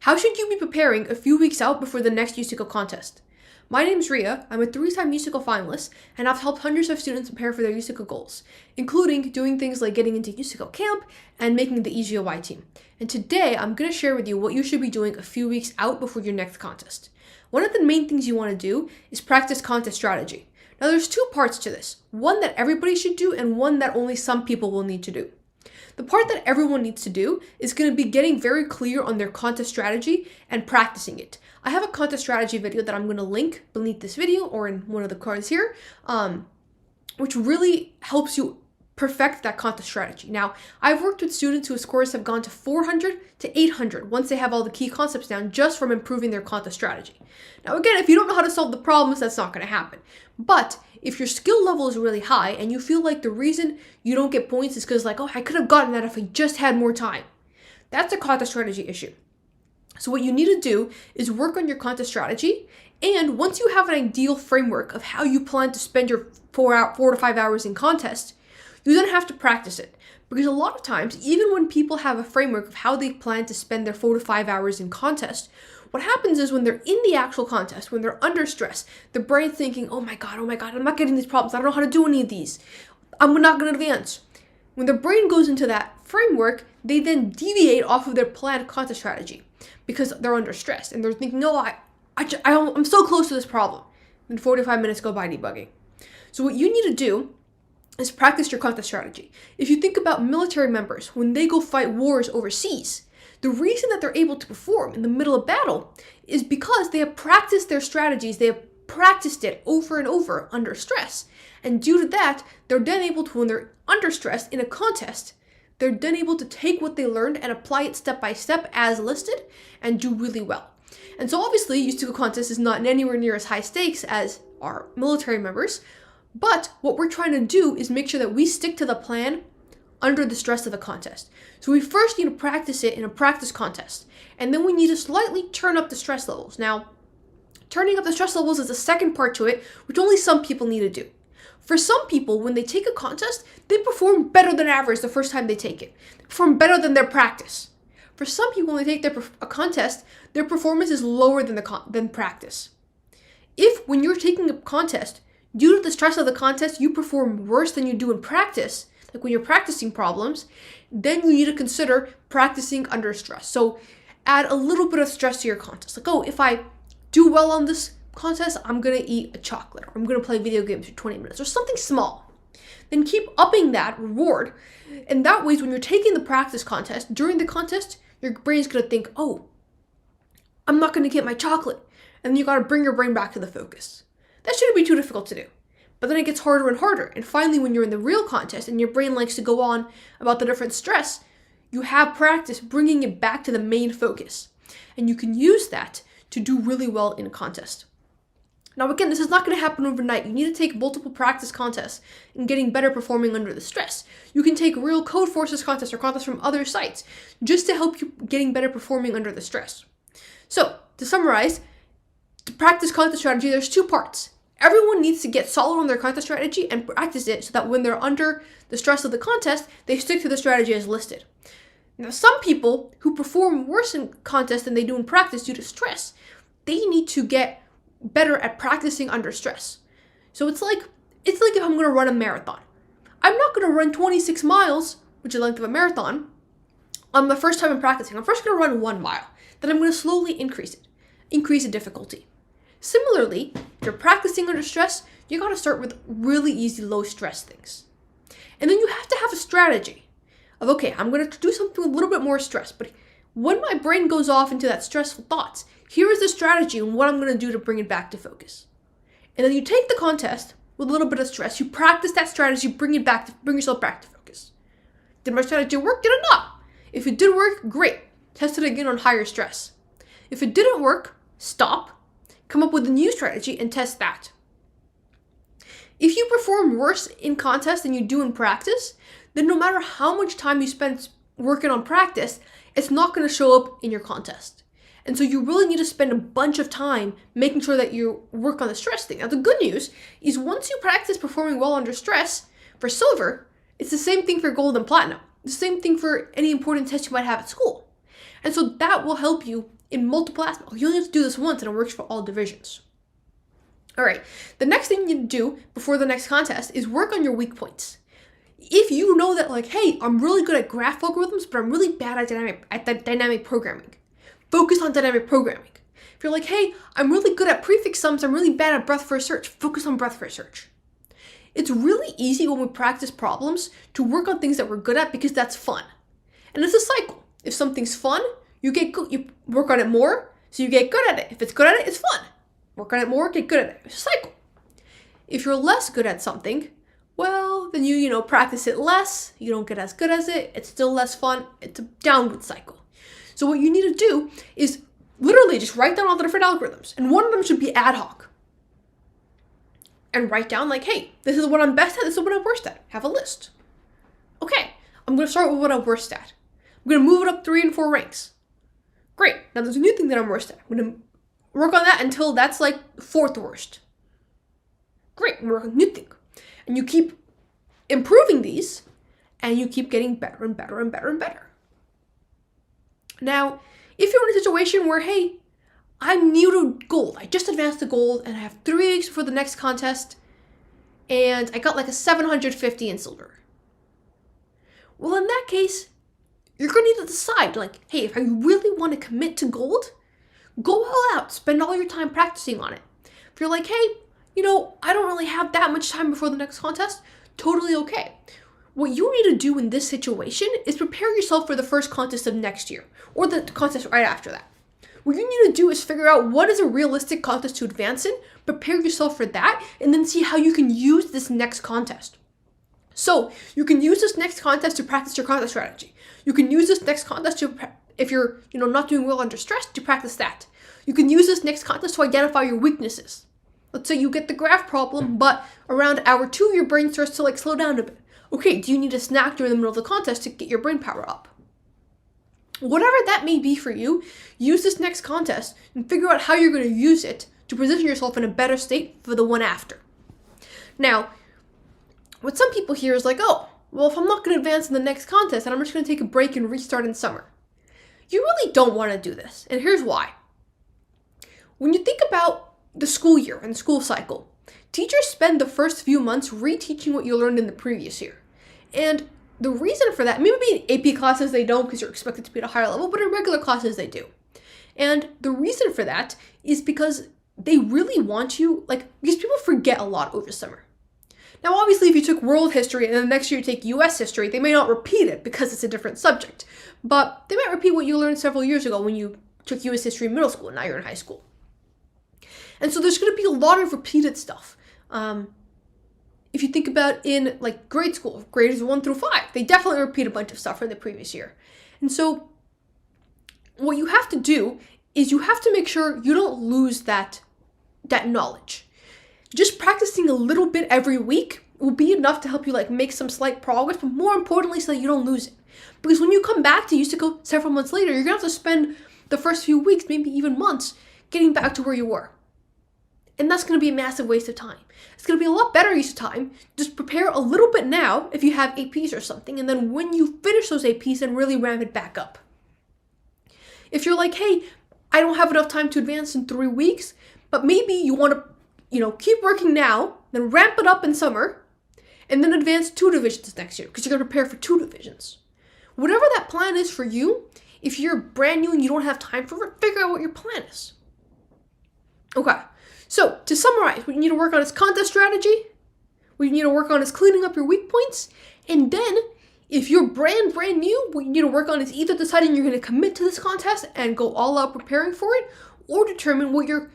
How should you be preparing a few weeks out before the next USACO contest? My name's Ria, I'm a 3-time USACO finalist, and I've helped hundreds of students prepare for their USACO goals, including doing things like getting into USACO camp and making the EGOY team. And today, I'm going to share with you what you should be doing a few weeks out before your next contest. One of the main things you want to do is practice contest strategy. Now, there's two parts to this, one that everybody should do and one that only some people will need to do. The part that everyone needs to do is going to be getting very clear on their contest strategy and practicing it. I have a contest strategy video that I'm going to link beneath this video or in one of the cards here, which really helps you perfect that contest strategy. Now, I've worked with students whose scores have gone to 400 to 800 once they have all the key concepts down just from improving their contest strategy. Now, again, if you don't know how to solve the problems, that's not going to happen. But if your skill level is really high and you feel like the reason you don't get points is because I could have gotten that if I just had more time, that's a contest strategy issue. So what you need to do is work on your contest strategy, and once you have an ideal framework of how you plan to spend your 4 to 5 hours in contest, you then have to practice it. Because a lot of times, even when people have a framework of how they plan to spend their 4 to 5 hours in contest, what happens is when they're in the actual contest, when they're under stress, the brain's thinking, oh my God, I'm not getting these problems. I don't know how to do any of these. I'm not going to advance. When the brain goes into that framework, they then deviate off of their planned contest strategy because they're under stress and they're thinking, no, I'm so close to this problem. And 45 minutes go by debugging. So what you need to do is practice your contest strategy. If you think about military members, when they go fight wars overseas, the reason that they're able to perform in the middle of battle is because they have practiced their strategies. They have practiced it over and over under stress. And due to that, they're then able to, when they're under stress in a contest, they're then able to take what they learned and apply it step by step as listed and do really well. And so obviously, USACO contest is not anywhere near as high stakes as our military members, but what we're trying to do is make sure that we stick to the plan under the stress of a contest. So we first need to practice it in a practice contest, and then we need to slightly turn up the stress levels. Now, turning up the stress levels is the second part to it, which only some people need to do. For some people, when they take a contest, they perform better than average the first time they take it. They perform better than their practice. For some people, when they take a contest, their performance is lower than practice. If, when you're taking a contest, due to the stress of the contest, you perform worse than you do in practice, like when you're practicing problems, then you need to consider practicing under stress. So add a little bit of stress to your contest. If I do well on this contest, I'm going to eat a chocolate, or I'm going to play video games for 20 minutes, or something small. Then keep upping that reward. And that way, when you're taking the practice contest, during the contest, your brain's going to think, oh, I'm not going to get my chocolate. And then you got to bring your brain back to the focus. That shouldn't be too difficult to do. But then it gets harder and harder. And finally, when you're in the real contest and your brain likes to go on about the different stress, you have practice bringing it back to the main focus. And you can use that to do really well in a contest. Now, again, this is not going to happen overnight. You need to take multiple practice contests and getting better performing under the stress. You can take real Code Forces contests or contests from other sites just to help you getting better performing under the stress. So, to summarize, to practice contest strategy, there's two parts. Everyone needs to get solid on their contest strategy and practice it so that when they're under the stress of the contest, they stick to the strategy as listed. Now, some people who perform worse in contest than they do in practice due to stress, they need to get better at practicing under stress. So it's like if I'm going to run a marathon. I'm not going to run 26 miles, which is the length of a marathon, on the first time I'm practicing. I'm first going to run 1 mile. Then I'm going to slowly increase the difficulty. Similarly, if you're practicing under stress, you got to start with really easy, low stress things. And then you have to have a strategy of, okay, I'm going to do something with a little bit more stress, but when my brain goes off into that stressful thoughts, here is the strategy and what I'm going to do to bring it back to focus. And then you take the contest with a little bit of stress, you practice that strategy, bring yourself back to focus. Did my strategy work? Did it not? If it did work, great. Test it again on higher stress. If it didn't work, stop, come up with a new strategy and test that. If you perform worse in contest than you do in practice, then no matter how much time you spend working on practice, it's not going to show up in your contest. And so you really need to spend a bunch of time making sure that you work on the stress thing. Now, the good news is once you practice performing well under stress for silver, it's the same thing for gold and platinum. The same thing for any important test you might have at school. And so that will help you in multiple aspects. You only have to do this once and it works for all divisions. All right, the next thing you need to do before the next contest is work on your weak points. If you know that, like, hey, I'm really good at graph algorithms, but I'm really bad at dynamic programming, focus on dynamic programming. If you're like, hey, I'm really good at prefix sums, I'm really bad at breadth first search, focus on breadth first search. It's really easy when we practice problems to work on things that we're good at because that's fun. And it's a cycle. If something's fun, you get good, you work on it more, so you get good at it. If it's good at it, it's fun. Work on it more, get good at it. It's a cycle. If you're less good at something, well, then you practice it less, you don't get as good as it, it's still less fun, it's a downward cycle. So what you need to do is literally just write down all the different algorithms, and one of them should be ad hoc. And write down like, hey, this is what I'm best at, this is what I'm worst at. Have a list. Okay, I'm going to start with what I'm worst at. I'm going to move it up 3 and 4 ranks. Great, now there's a new thing that I'm worst at. I'm going to work on that until that's like 4th worst. Great, I'm working on a new thing. And you keep improving these, and you keep getting better and better and better and better. Now, if you're in a situation where, hey, I'm new to gold, I just advanced to gold, and I have 3 weeks before the next contest, and I got like a 750 in silver. Well, in that case, you're going to need to decide, like, hey, if I really want to commit to gold, go all out, spend all your time practicing on it. If you're like, hey, I don't really have that much time before the next contest, totally okay. What you need to do in this situation is prepare yourself for the first contest of next year, or the contest right after that. What you need to do is figure out what is a realistic contest to advance in, prepare yourself for that, and then see how you can use this next contest. So, you can use this next contest to practice your contest strategy. You can use this next contest to, if you're not doing well under stress, to practice that. You can use this next contest to identify your weaknesses. Let's say you get the graph problem, but around hour 2, your brain starts to slow down a bit. Okay, do you need a snack during the middle of the contest to get your brain power up? Whatever that may be for you, use this next contest and figure out how you're going to use it to position yourself in a better state for the one after. Now, what some people hear is like, oh, well, if I'm not going to advance in the next contest, then I'm just going to take a break and restart in summer. You really don't want to do this, and here's why. When you think about the school year and school cycle, teachers spend the first few months reteaching what you learned in the previous year. And the reason for that, maybe in AP classes they don't because you're expected to be at a higher level, but in regular classes they do. And the reason for that is because they really want you, because people forget a lot over summer. Now, obviously, if you took world history and then the next year you take US history, they may not repeat it because it's a different subject. But they might repeat what you learned several years ago when you took US history in middle school and now you're in high school. And so there's going to be a lot of repeated stuff. If you think about in grade school, grades 1 through 5, they definitely repeat a bunch of stuff from the previous year. And so what you have to do is you have to make sure you don't lose that knowledge. Just practicing a little bit every week will be enough to help you make some slight progress, but more importantly so that you don't lose it. Because when you come back to USACO several months later, you're going to have to spend the first few weeks, maybe even months, getting back to where you were. And that's going to be a massive waste of time. It's going to be a lot better use of time. Just prepare a little bit now if you have APs or something, and then when you finish those APs, then really ramp it back up. If you're like, hey, I don't have enough time to advance in 3 weeks, but maybe you want to, keep working now, then ramp it up in summer, and then advance 2 divisions next year, because you're going to prepare for 2 divisions. Whatever that plan is for you, if you're brand new and you don't have time for it, figure out what your plan is. Okay. So, to summarize, what you need to work on is contest strategy, what you need to work on is cleaning up your weak points, and then, if you're brand new, what you need to work on is either deciding you're going to commit to this contest and go all out preparing for it, or determine what you're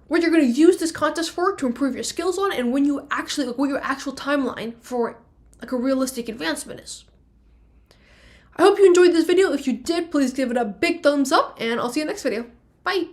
going to use this contest for to improve your skills on, and when you actually, what your actual timeline for a realistic advancement is. I hope you enjoyed this video. If you did, please give it a big thumbs up, and I'll see you in the next video. Bye!